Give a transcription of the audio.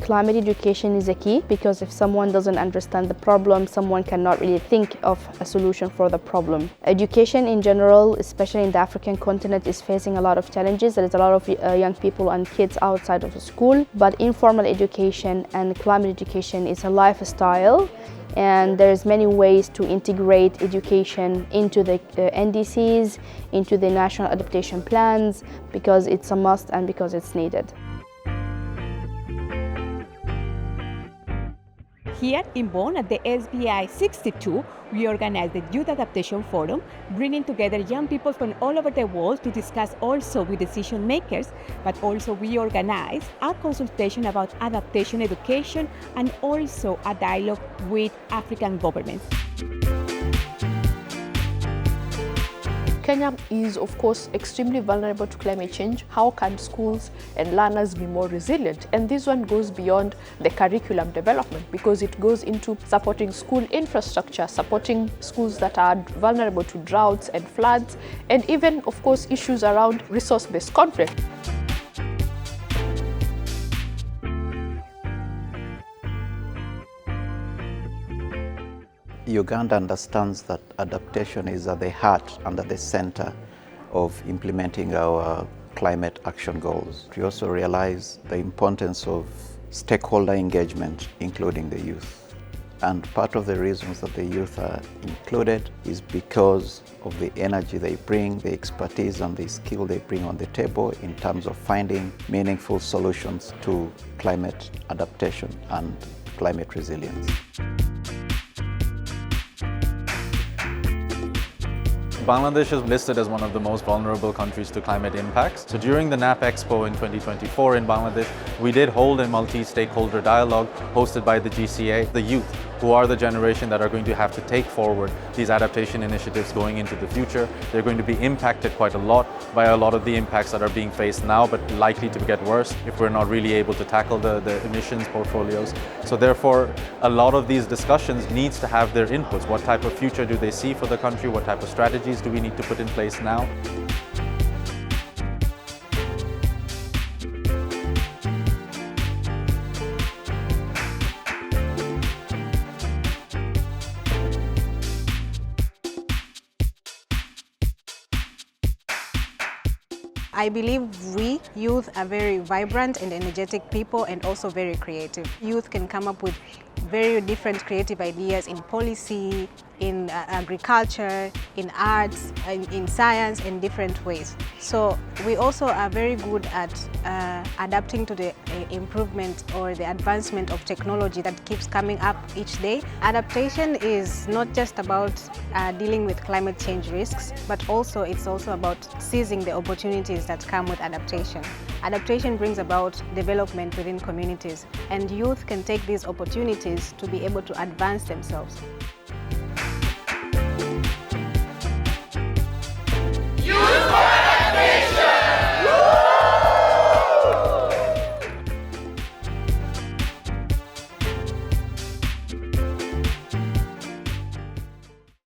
Climate education is a key because if someone doesn't understand the problem, someone cannot really think of a solution for the problem. Education in general, especially in the African continent, is facing a lot of challenges. There is a lot of young people and kids outside of the school, but informal education and climate education is a lifestyle, and there's many ways to integrate education into the NDCs, into the national adaptation plans, because it's a must and because it's needed. Here in Bonn at the SB62, we organized the Youth Adaptation Forum, bringing together young people from all over the world to discuss also with decision makers, but also we organized a consultation about adaptation education and also a dialogue with African governments. Kenya is, of course, extremely vulnerable to climate change. How can schools and learners be more resilient? And this one goes beyond the curriculum development because it goes into supporting school infrastructure, supporting schools that are vulnerable to droughts and floods, and even, of course, issues around resource-based conflict. Uganda understands that adaptation is at the heart and at the center of implementing our climate action goals. We also realize the importance of stakeholder engagement, including the youth. And part of the reasons that the youth are included is because of the energy they bring, the expertise and the skill they bring on the table in terms of finding meaningful solutions to climate adaptation and climate resilience. Bangladesh is listed as one of the most vulnerable countries to climate impacts. So during the NAP Expo in 2024 in Bangladesh, we did hold a multi-stakeholder dialogue hosted by the GCA, the youth, who are the generation that are going to have to take forward these adaptation initiatives going into the future. They're going to be impacted quite a lot by a lot of the impacts that are being faced now, but likely to get worse if we're not really able to tackle the emissions portfolios. So therefore, a lot of these discussions needs to have their inputs. What type of future do they see for the country? What type of strategies do we need to put in place now? I believe we, youth, are very vibrant and energetic people and also very creative. Youth can come up with very different creative ideas in policy, in agriculture, in arts, in science, in different ways. So we also are very good at adapting to the improvement or the advancement of technology that keeps coming up each day. Adaptation is not just about dealing with climate change risks, but also it's also about seizing the opportunities that come with adaptation. Adaptation brings about development within communities, and youth can take these opportunities to be able to advance themselves.